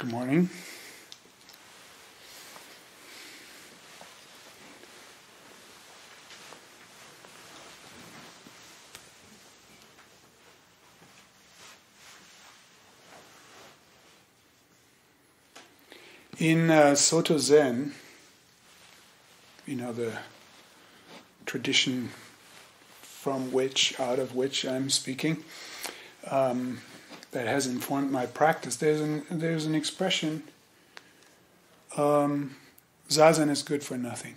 Good morning. In Soto Zen, the tradition out of which I'm speaking, that has informed my practice, there's an expression, Zazen is good for nothing.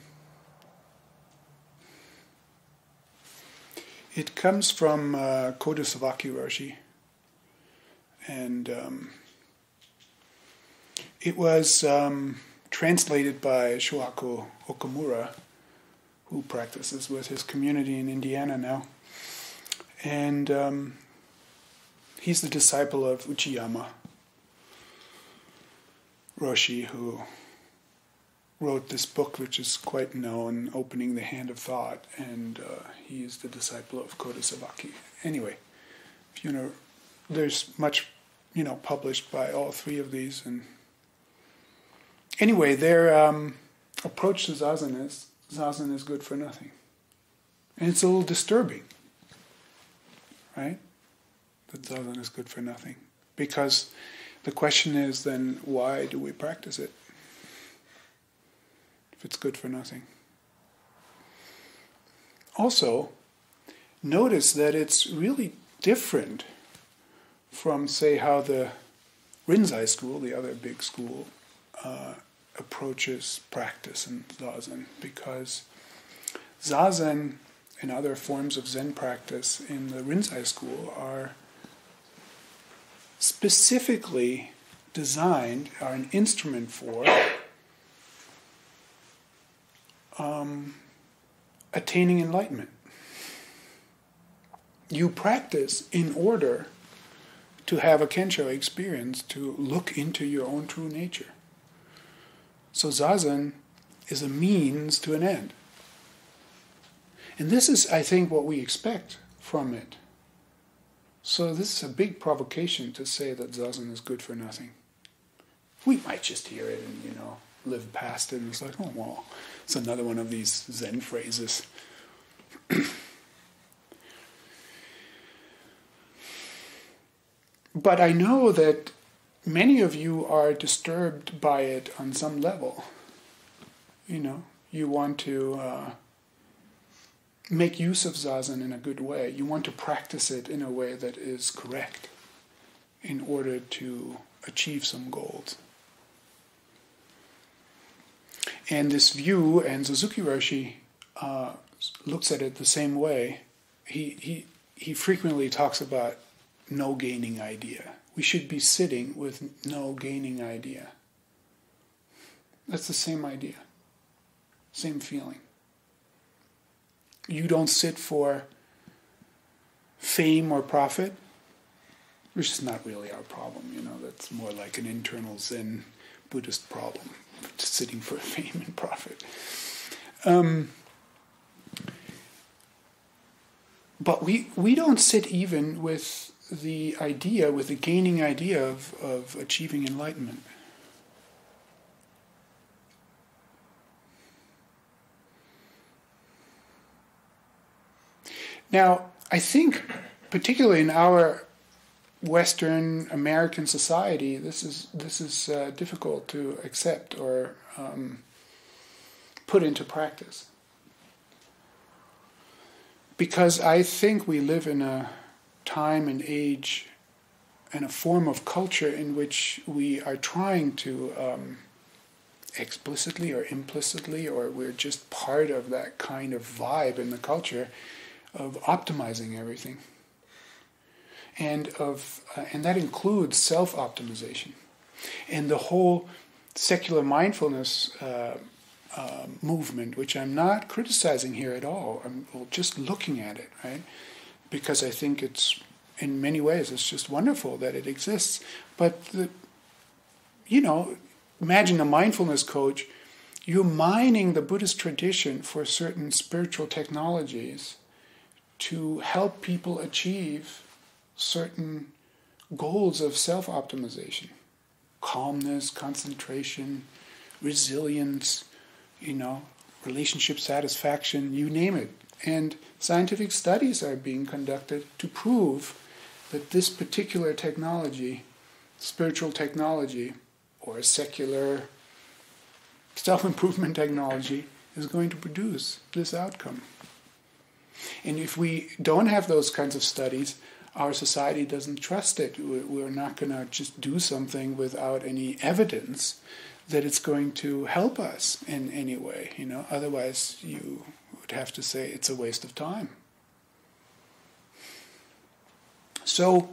It comes from Zenki Roshi, and it was translated by Shohaku Okamura, who practices with his community in Indiana now. And he's the disciple of Uchiyama Roshi, who wrote this book, which is quite known, Opening the Hand of Thought, and he is the disciple of Zenki. Anyway, there's much, published by all three of these. And anyway, their approach to Zazen is good for nothing. And it's a little disturbing, right? That Zazen is good for nothing. Because the question is then, why do we practice it if it's good for nothing? Also, notice that it's really different from, say, how the Rinzai school, the other big school, approaches practice in Zazen, because Zazen and other forms of Zen practice in the Rinzai school are specifically designed, are an instrument for attaining enlightenment. You practice in order to have a Kensho experience, to look into your own true nature. So Zazen is a means to an end. And this is, I think, what we expect from it. So this is a big provocation to say that Zazen is good for nothing. We might just hear it and, live past it, and it's like, oh, well, it's another one of these Zen phrases. But I know that many of you are disturbed by it on some level. You want to make use of Zazen in a good way. You want to practice it in a way that is correct in order to achieve some goals. And this view, and Zenki Roshi looks at it the same way. He frequently talks about no gaining idea. We should be sitting with no gaining idea. That's the same idea, same feeling. You don't sit for fame or profit, which is not really our problem. That's more like an internal Zen Buddhist problem, sitting for fame and profit. But we don't sit even with the gaining idea of achieving enlightenment. Now, I think, particularly in our Western American society, this is difficult to accept or put into practice. Because I think we live in a time and age and a form of culture in which we are trying to explicitly or implicitly, or we're just part of that kind of vibe in the culture of optimizing everything. And that includes self-optimization. And the whole secular mindfulness movement, which I'm not criticizing here at all, I'm just looking at it, right? Because I think it's, in many ways, it's just wonderful that it exists. But, imagine a mindfulness coach, you're mining the Buddhist tradition for certain spiritual technologies to help people achieve certain goals of self-optimization, calmness, concentration, resilience, relationship satisfaction, you name it. And scientific studies are being conducted to prove that this particular technology, spiritual technology, or secular self-improvement technology, is going to produce this outcome. And if we don't have those kinds of studies, our society doesn't trust it. We're not going to just do something without any evidence that it's going to help us in any way. Otherwise you would have to say it's a waste of time. So,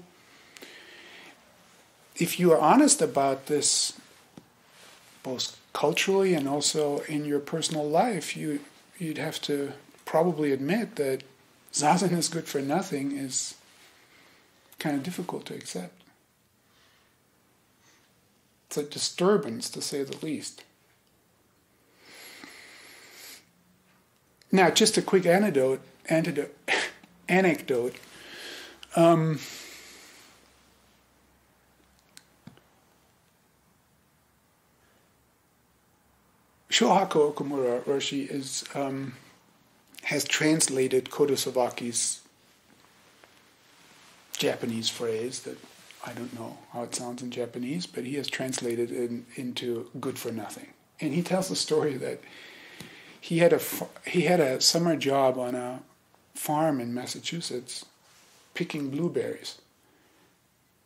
if you are honest about this, both culturally and also in your personal life, you'd have to probably admit that Zazen is good for nothing is kind of difficult to accept. It's a disturbance, to say the least. Now, just a quick anecdote. Shohaku Okumura Roshi has translated Kodo Sawaki's Japanese phrase that I don't know how it sounds in Japanese, but he has translated it into good for nothing. And he tells the story that he had a summer job on a farm in Massachusetts picking blueberries.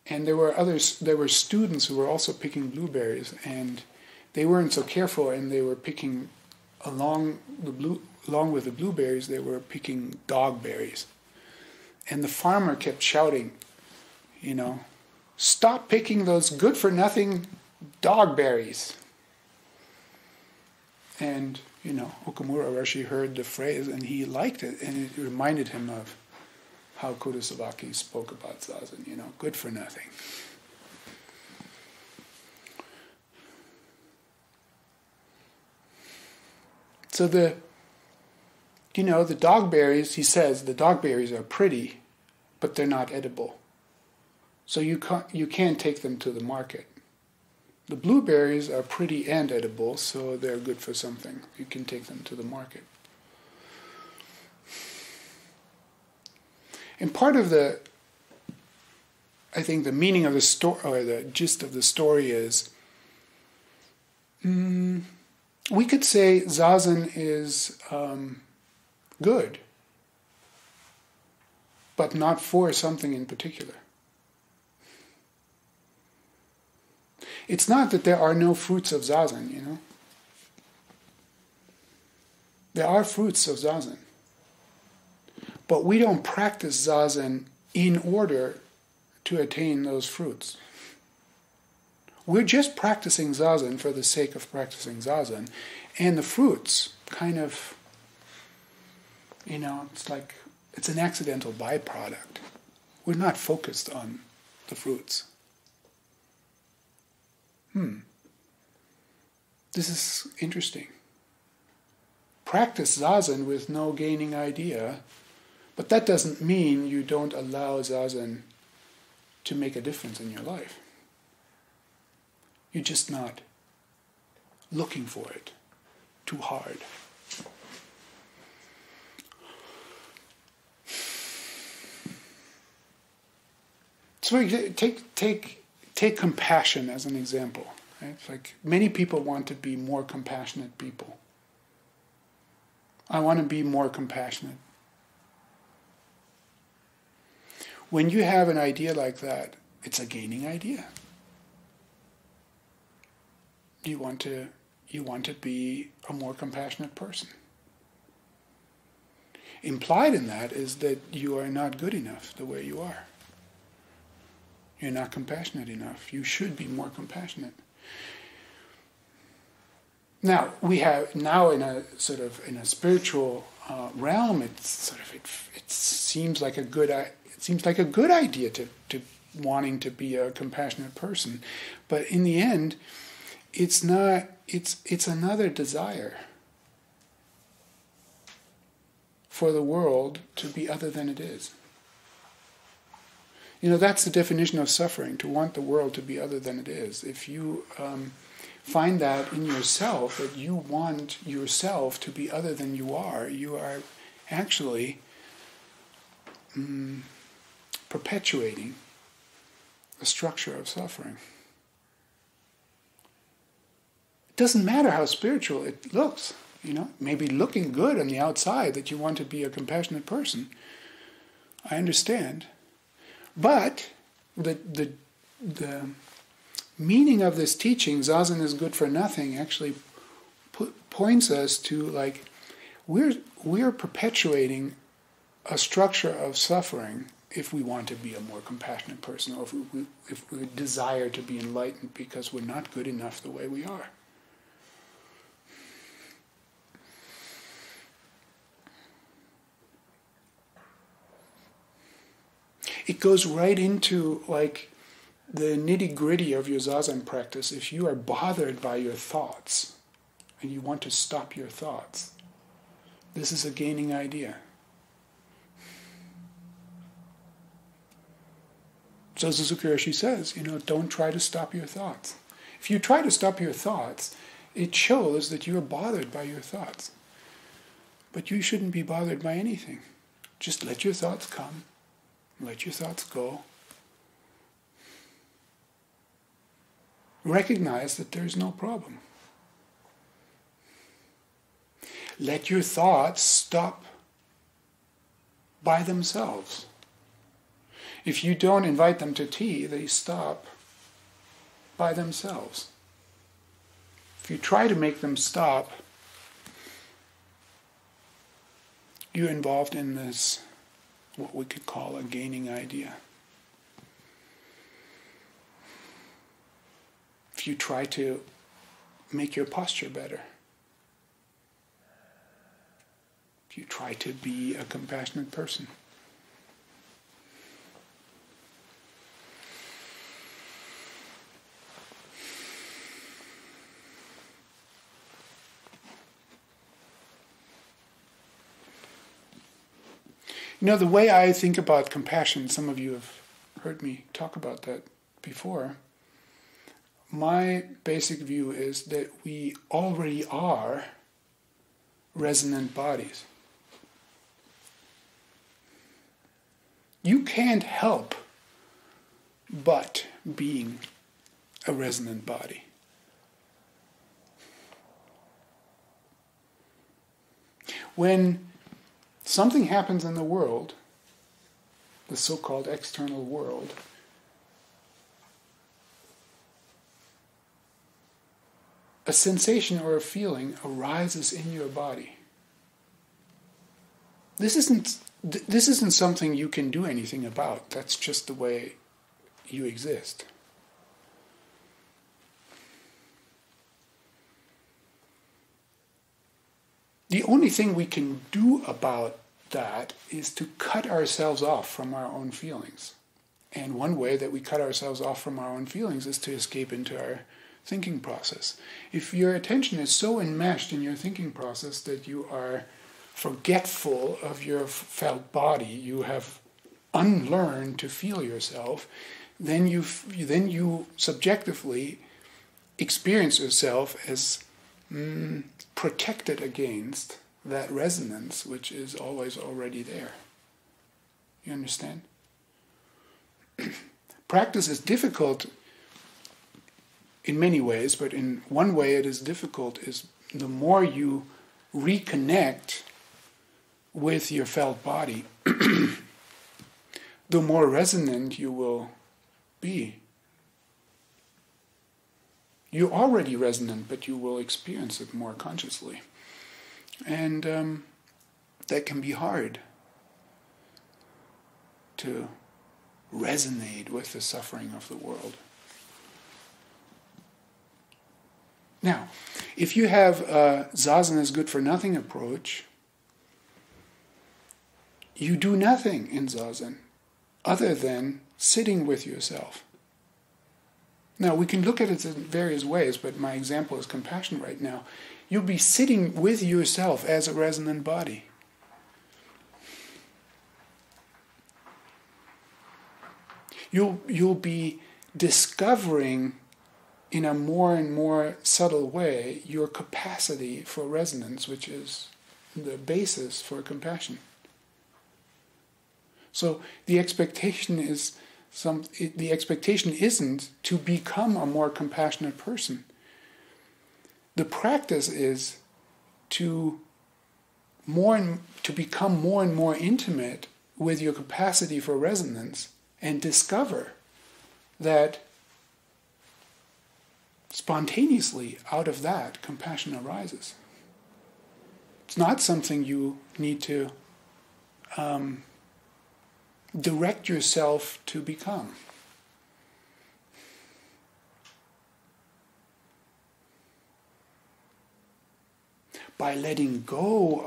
And there were students who were also picking blueberries, and they weren't so careful, and they were picking along with the blueberries, they were picking dogberries. And the farmer kept shouting, stop picking those good-for-nothing dogberries. And, Okumura Roshi heard the phrase, and he liked it, and it reminded him of how Kodo Sawaki spoke about Zazen, good for nothing. So the dogberries, he says, the dogberries are pretty, but they're not edible. So you can't take them to the market. The blueberries are pretty and edible, so they're good for something. You can take them to the market. And part of the meaning of the story, or the gist of the story is, we could say Zazen is good, but not for something in particular. It's not that there are no fruits of Zazen, There are fruits of Zazen. But we don't practice Zazen in order to attain those fruits. We're just practicing Zazen for the sake of practicing Zazen. And the fruits kind of, it's an accidental byproduct. We're not focused on the fruits. This is interesting. Practice Zazen with no gaining idea, but that doesn't mean you don't allow Zazen to make a difference in your life. You're just not looking for it too hard. So take compassion as an example. Right? Like many people want to be more compassionate people. I want to be more compassionate. When you have an idea like that, it's a gaining idea. You want to be a more compassionate person. Implied in that is that you are not good enough the way you are. You're not compassionate enough. You should be more compassionate. Now in a spiritual realm, it seems like a good idea to wanting to be a compassionate person, but in the end, it's not. It's another desire for the world to be other than it is. That's the definition of suffering, to want the world to be other than it is. If you find that in yourself, that you want yourself to be other than you are actually perpetuating the structure of suffering. It doesn't matter how spiritual it looks. Maybe looking good on the outside that you want to be a compassionate person. I understand. But the meaning of this teaching, Zazen is good for nothing, actually points us to we're perpetuating a structure of suffering if we want to be a more compassionate person, or if we desire to be enlightened, because we're not good enough the way we are. It goes right into the nitty-gritty of your Zazen practice. If you are bothered by your thoughts and you want to stop your thoughts, this is a gaining idea. So Zenki Roshi says, don't try to stop your thoughts. If you try to stop your thoughts, it shows that you are bothered by your thoughts. But you shouldn't be bothered by anything. Just let your thoughts come. Let your thoughts go. Recognize that there's no problem. Let your thoughts stop by themselves. If you don't invite them to tea, they stop by themselves. If you try to make them stop, you're involved in this, what we could call a gaining idea. If you try to make your posture better, if you try to be a compassionate person, the way I think about compassion, some of you have heard me talk about that before. My basic view is that we already are resonant bodies. You can't help but being a resonant body. When something happens in the world, the so-called external world, a sensation or a feeling arises in your body. This isn't something you can do anything about. That's just the way you exist. The only thing we can do about that is to cut ourselves off from our own feelings. And one way that we cut ourselves off from our own feelings is to escape into our thinking process. If your attention is so enmeshed in your thinking process that you are forgetful of your felt body, you have unlearned to feel yourself, then you subjectively experience yourself as protected against that resonance which is always already there. You understand? Practice is difficult in many ways, but in one way it is difficult is the more you reconnect with your felt body, the more resonant you will be. You're already resonant, but you will experience it more consciously. And that can be hard to resonate with the suffering of the world. Now, if you have a Zazen is good for nothing approach, you do nothing in Zazen other than sitting with yourself. Now, we can look at it in various ways, but my example is compassion right now. You'll be sitting with yourself as a resonant body. You'll be discovering in a more and more subtle way your capacity for resonance, which is the basis for compassion. So the expectation isn't to become a more compassionate person. The practice is to become more and more intimate with your capacity for resonance and discover that spontaneously out of that compassion arises. It's not something you need to direct yourself to become. By letting go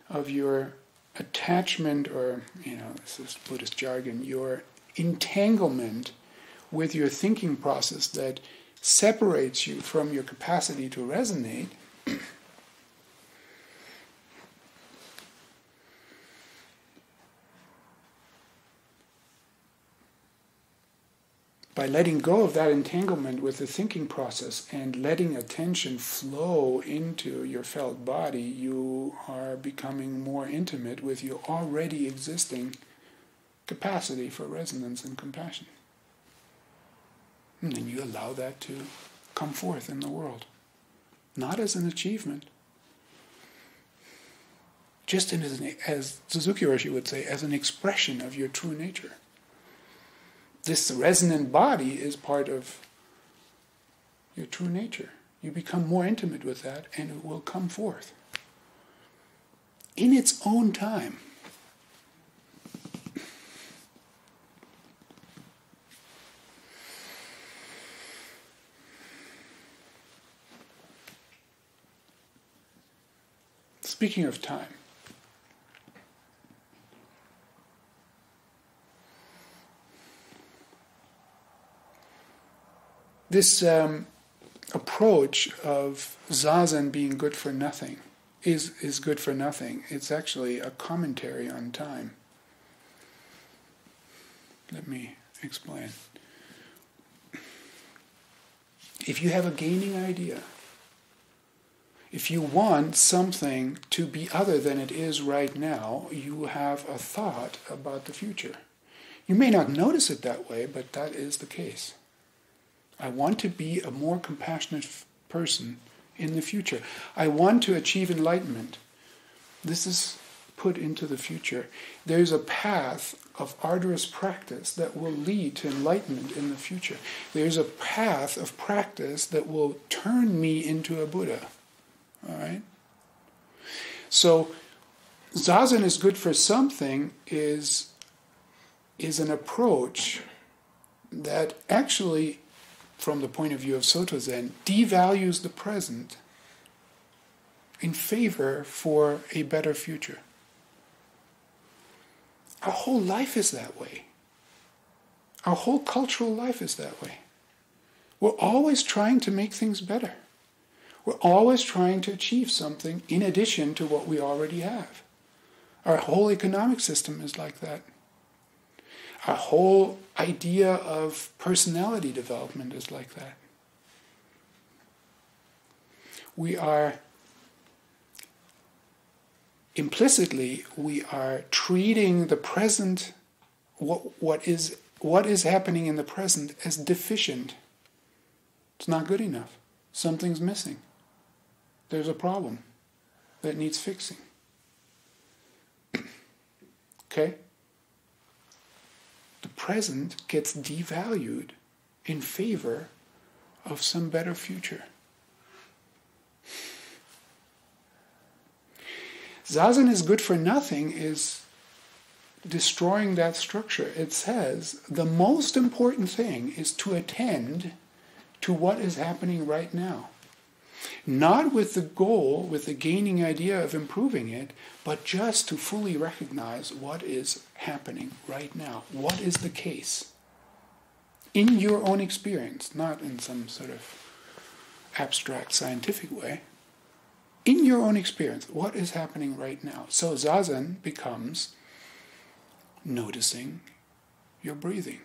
of your attachment, or this is Buddhist jargon, your entanglement with your thinking process that separates you from your capacity to resonate, by letting go of that entanglement with the thinking process and letting attention flow into your felt body, you are becoming more intimate with your already existing capacity for resonance and compassion. And then you allow that to come forth in the world. Not as an achievement, just as Suzuki Roshi would say, as an expression of your true nature. This resonant body is part of your true nature. You become more intimate with that, and it will come forth in its own time. Speaking of time, this approach of Zazen being good for nothing is good for nothing. It's actually a commentary on time. Let me explain. If you have a gaining idea, if you want something to be other than it is right now, you have a thought about the future. You may not notice it that way, but that is the case. I want to be a more compassionate person in the future. I want to achieve enlightenment. This is put into the future. There's a path of arduous practice that will lead to enlightenment in the future. There's a path of practice that will turn me into a Buddha. All right? So, Zazen is good for something is an approach that actually, from the point of view of Soto Zen, devalues the present in favor for a better future. Our whole life is that way. Our whole cultural life is that way. We're always trying to make things better. We're always trying to achieve something in addition to what we already have. Our whole economic system is like that. Our whole idea of personality development is like that. We are implicitly treating the present, what is happening in the present, as deficient. It's not good enough. Something's missing. There's a problem that needs fixing. Okay? The present gets devalued in favor of some better future. Zazen is good for nothing is destroying that structure. It says the most important thing is to attend to what is happening right now. Not with the goal, with the gaining idea of improving it, but just to fully recognize what is happening right now. What is the case? In your own experience, not in some sort of abstract scientific way. In your own experience, what is happening right now? So Zazen becomes noticing You're breathing.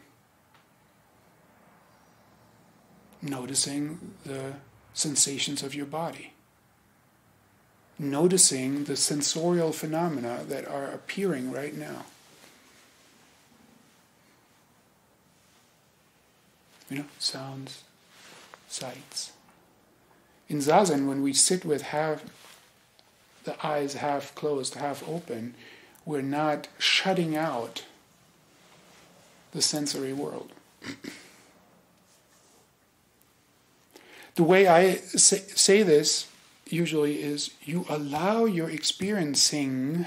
Noticing the sensations of your body. Noticing the sensorial phenomena that are appearing right now. Sounds, sights. In Zazen, when we sit with the eyes half closed, half open, we're not shutting out the sensory world. The way I say this usually is you allow your experiencing,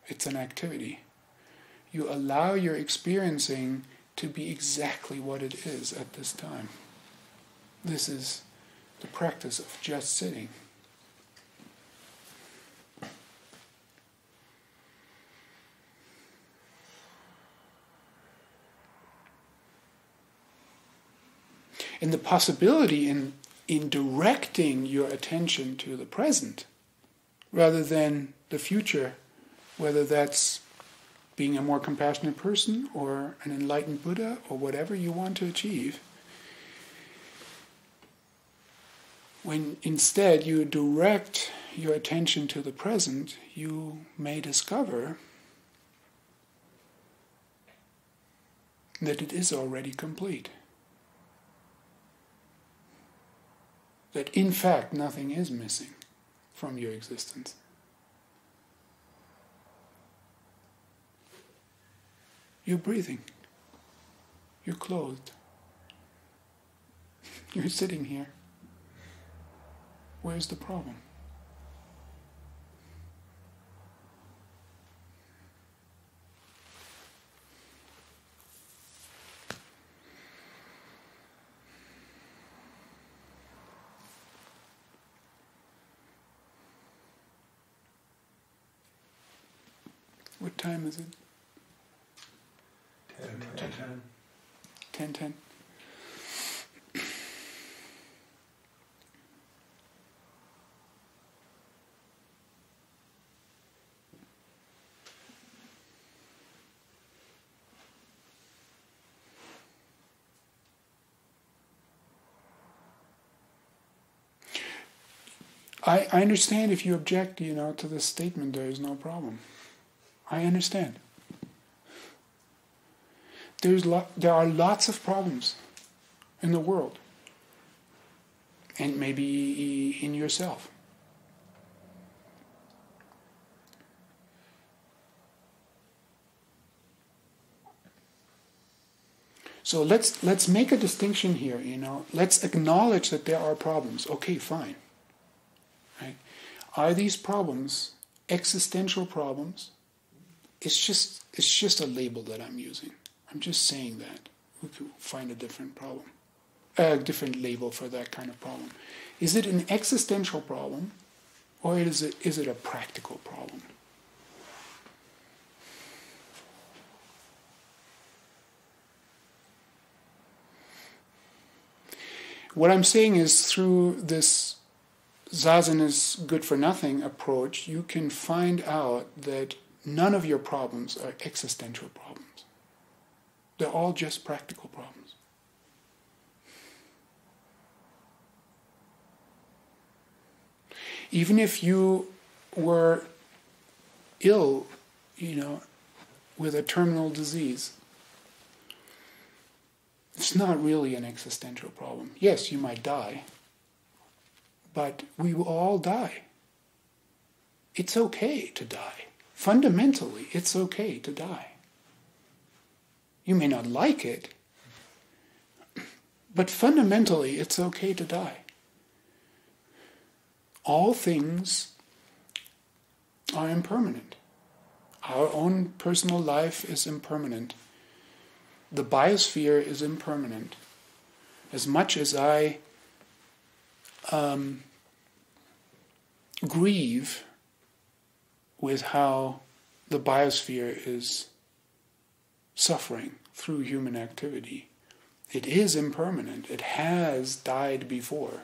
it's an activity, you allow your experiencing to be exactly what it is at this time. This is the practice of just sitting. And the possibility in directing your attention to the present rather than the future, whether that's being a more compassionate person or an enlightened Buddha or whatever you want to achieve, when instead you direct your attention to the present, you may discover that it is already complete. That in fact nothing is missing from your existence. You're breathing. You're clothed. You're sitting here. Where's the problem? What time is it? 10:10. I understand if you object, to this statement, there is no problem. I understand. There are lots of problems in the world, and maybe in yourself. So let's make a distinction here. Let's acknowledge that there are problems. Okay, fine. Right? Are these problems existential problems? It's just a label that I'm using. I'm just saying that. We could find a different label for that kind of problem. Is it an existential problem, or is it a practical problem? What I'm saying is through this Zazen is good for nothing approach, you can find out that none of your problems are existential problems. They're all just practical problems. Even if you were ill, with a terminal disease, it's not really an existential problem. Yes, you might die, but we will all die. It's okay to die. Fundamentally, it's okay to die. You may not like it, but fundamentally, it's okay to die. All things are impermanent. Our own personal life is impermanent. The biosphere is impermanent. As much as I grieve with how the biosphere is suffering through human activity, it is impermanent. It has died before.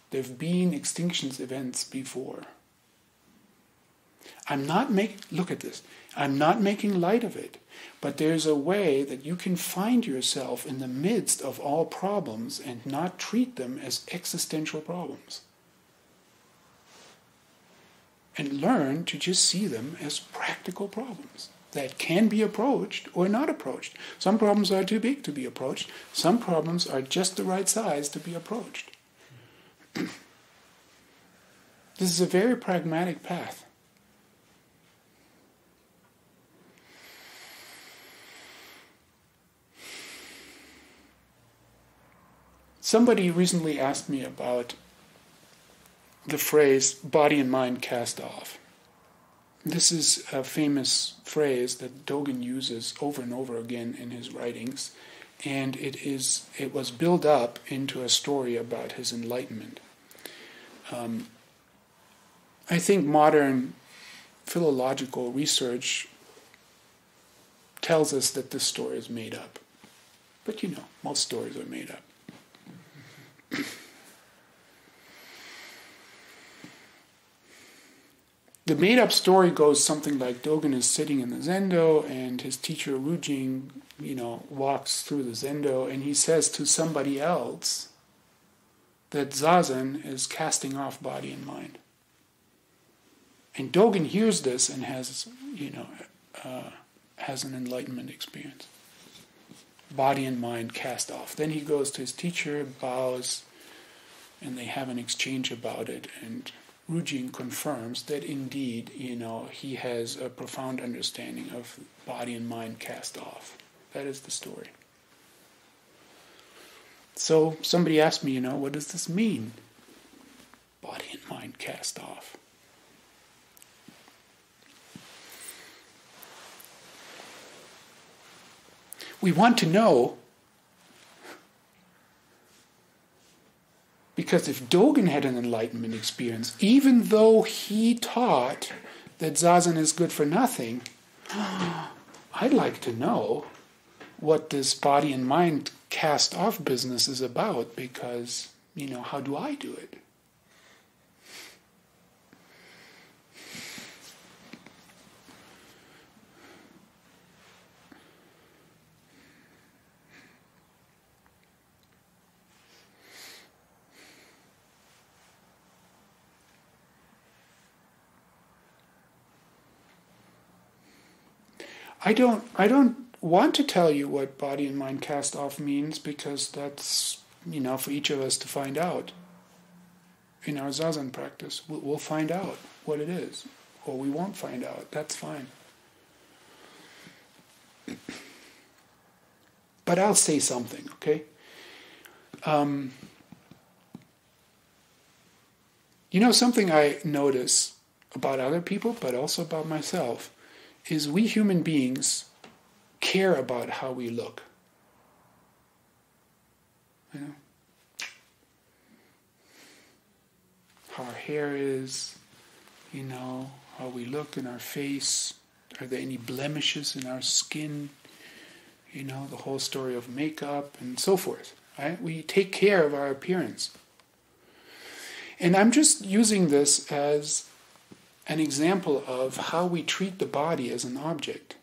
There have been extinction events before. Look at this. I'm not making light of it, but there's a way that you can find yourself in the midst of all problems and not treat them as existential problems. And learn to just see them as practical problems that can be approached or not approached. Some problems are too big to be approached. Some problems are just the right size to be approached. This is a very pragmatic path. Somebody recently asked me about the phrase, body and mind cast off. This is a famous phrase that Dogen uses over and over again in his writings, and it was built up into a story about his enlightenment. I think modern philological research tells us that this story is made up. But most stories are made up. The made-up story goes something like Dogen is sitting in the Zendo, and his teacher Rujing, walks through the Zendo, and he says to somebody else that Zazen is casting off body and mind. And Dogen hears this and has an enlightenment experience. Body and mind cast off. Then he goes to his teacher, bows, and they have an exchange about it, and Rujing confirms that indeed, he has a profound understanding of body and mind cast off. That is the story. So somebody asked me, what does this mean? Body and mind cast off. We want to know, because if Dogen had an enlightenment experience, even though he taught that Zazen is good for nothing, I'd like to know what this body and mind cast off business is about, because, how do I do it? I don't want to tell you what body and mind cast off means, because that's, for each of us to find out. In our Zazen practice, we'll find out what it is, or we won't find out. That's fine. But I'll say something, okay? Something I notice about other people, but also about myself, is we human beings care about how we look. How our hair is, how we look in our face. Are there any blemishes in our skin? The whole story of makeup and so forth. Right? We take care of our appearance. And I'm just using this as an example of how we treat the body as an object.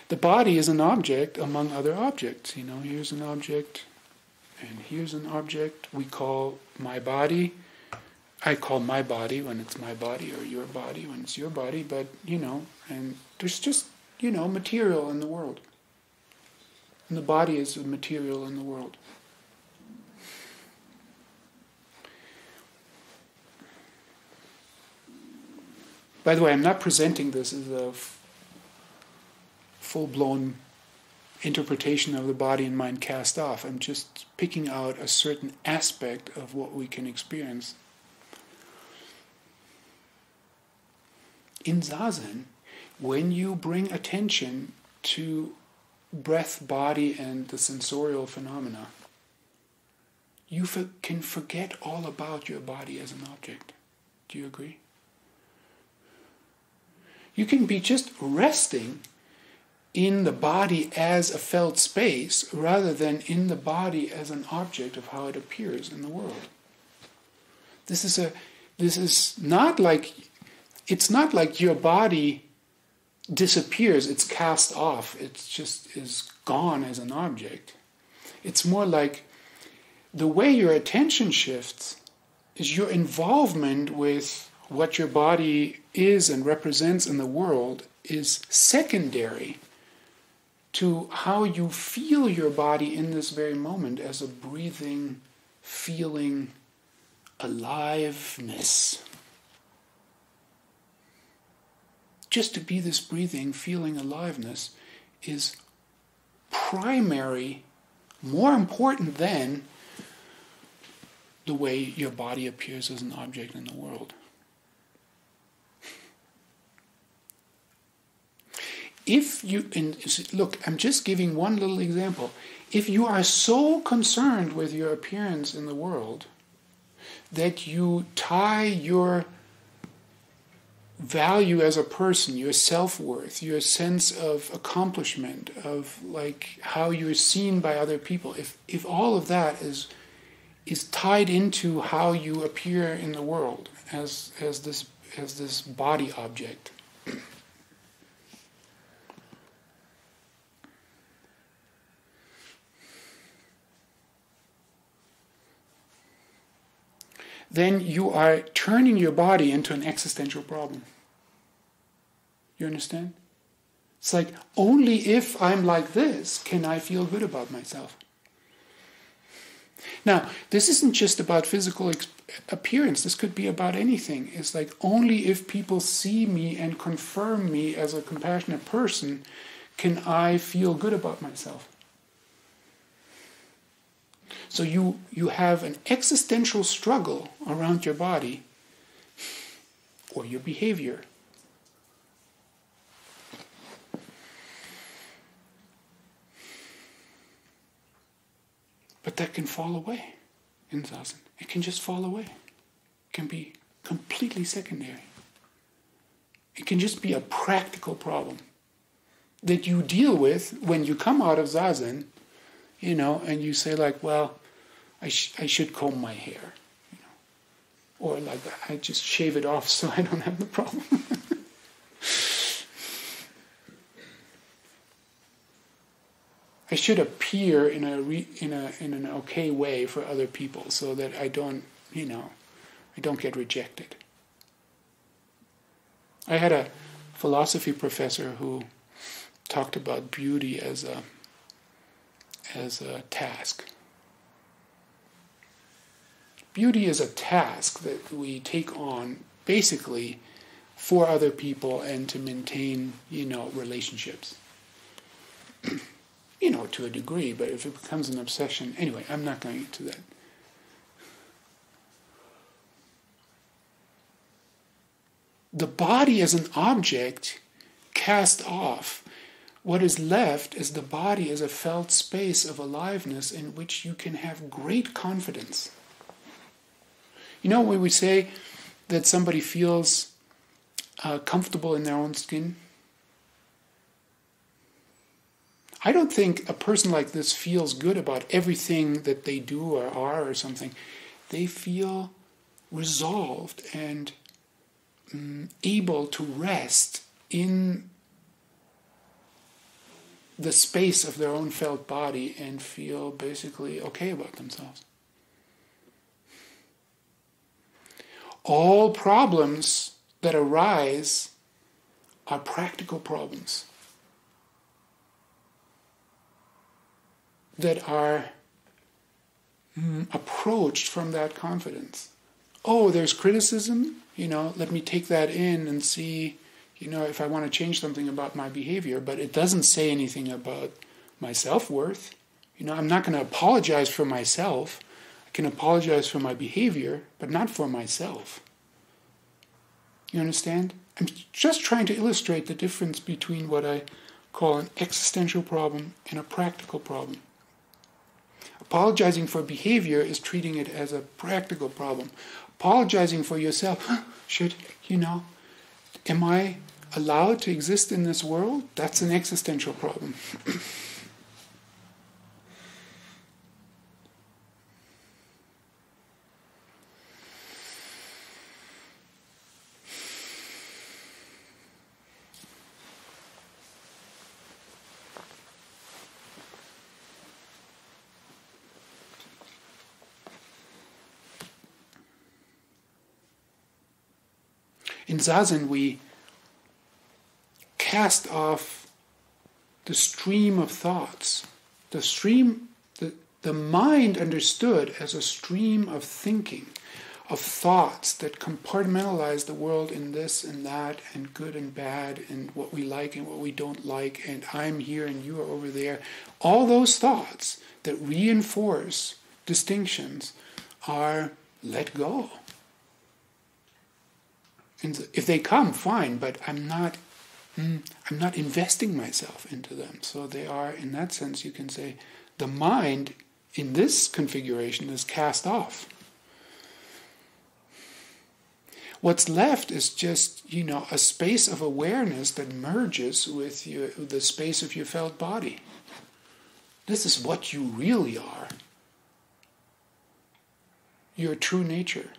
The body is an object among other objects. Here's an object, and here's an object we call my body. I call my body when it's my body, or your body when it's your body, but, and there's just, material in the world. And the body is a material in the world. By the way, I'm not presenting this as a full-blown interpretation of the body and mind cast off. I'm just picking out a certain aspect of what we can experience. In Zazen, when you bring attention to breath, body, and the sensorial phenomena, you can forget all about your body as an object. Do you agree? You can be just resting in the body as a felt space rather than in the body as an object of how it appears in the world. This is a This is not like, it's not like your body disappears, it's cast off, it just is gone as an object. It's more like the way your attention shifts is your involvement with what your body is and represents in the world is secondary to how you feel your body in this very moment as a breathing, feeling aliveness. Just to be this breathing, feeling aliveness is primary, more important than the way your body appears as an object in the world. If you, and look, I'm just giving one little example. If you are so concerned with your appearance in the world that you tie your value as a person, your self-worth, your sense of accomplishment, of like how you're seen by other people, if all of that is tied into how you appear in the world as this body object, then you are turning your body into an existential problem. You understand? It's like, only if I'm like this can I feel good about myself. Now, this isn't just about physical appearance. This could be about anything. It's like, only if people see me and confirm me as a compassionate person can I feel good about myself. So you have an existential struggle around your body or your behavior. But that can fall away in Zazen. It can just fall away. It can be completely secondary. It can just be a practical problem that you deal with when you come out of Zazen, and you say like, well, I should comb my hair, or like I just shave it off so I don't have the problem. I should appear in an okay way for other people so that I don't get rejected. I had a philosophy professor who talked about beauty as a task. Beauty is a task that we take on basically for other people and to maintain, relationships. To a degree, but if it becomes an obsession, anyway, I'm not going into that. The body as an object cast off. What is left is the body as a felt space of aliveness in which you can have great confidence. When we say that somebody feels comfortable in their own skin, I don't think a person like this feels good about everything that they do or are or something. They feel resolved and able to rest in the space of their own felt body and feel basically okay about themselves. All problems that arise are practical problems that are approached from that confidence. Oh, there's criticism, let me take that in and see, if I want to change something about my behavior, but it doesn't say anything about my self-worth. I'm not going to apologize for myself. I can apologize for my behavior, but not for myself. You understand? I'm just trying to illustrate the difference between what I call an existential problem and a practical problem. Apologizing for behavior is treating it as a practical problem. Apologizing for yourself, am I allowed to exist in this world? That's an existential problem. In Zazen, we cast off the stream of thoughts. The mind understood as a stream of thinking, of thoughts that compartmentalize the world in this and that, and good and bad, and what we like and what we don't like, and I'm here and you are over there. All those thoughts that reinforce distinctions are let go. And if they come, fine, but I'm not investing myself into them. So they are, in that sense, you can say, the mind in this configuration is cast off. What's left is just, a space of awareness that merges with the space of your felt body. This is what you really are. Your true nature.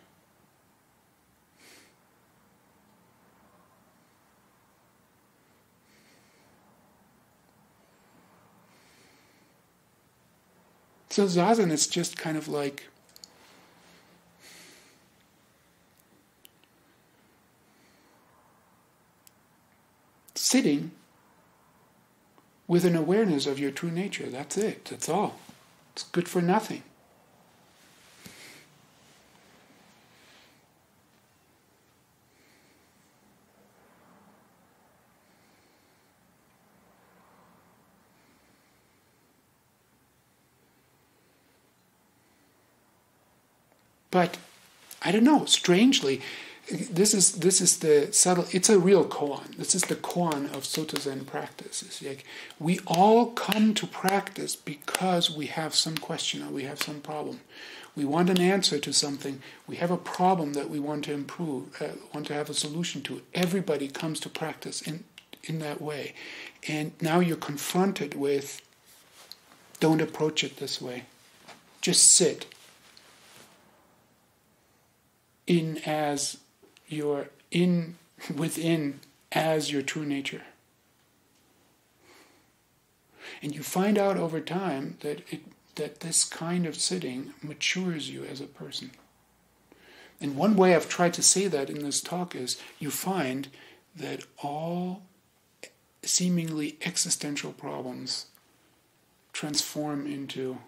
So Zazen is just kind of like sitting with an awareness of your true nature. That's it. That's all. It's good for nothing. But I don't know, strangely, this is the subtle, it's a real koan. This is the koan of Soto Zen practice. It's like we all come to practice because we have some question or we have some problem. We want an answer to something. We have a problem that we want to improve, want to have a solution to. Everybody comes to practice in that way. And now you're confronted with, don't approach it this way. Just sit. Within as your true nature. And you find out over time that this kind of sitting matures you as a person. And one way I've tried to say that in this talk is you find that all seemingly existential problems transform into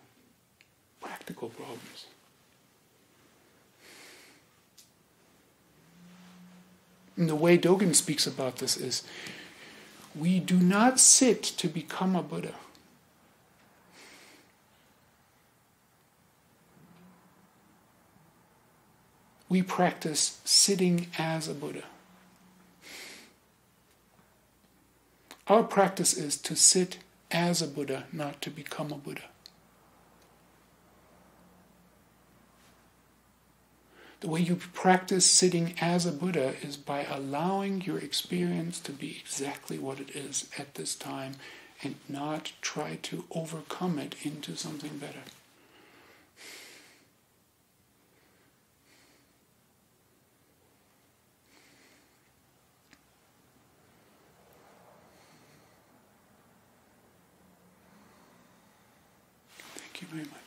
practical problems. And the way Dogen speaks about this is, we do not sit to become a Buddha. We practice sitting as a Buddha. Our practice is to sit as a Buddha, not to become a Buddha. The way you practice sitting as a Buddha is by allowing your experience to be exactly what it is at this time and not try to overcome it into something better. Thank you very much.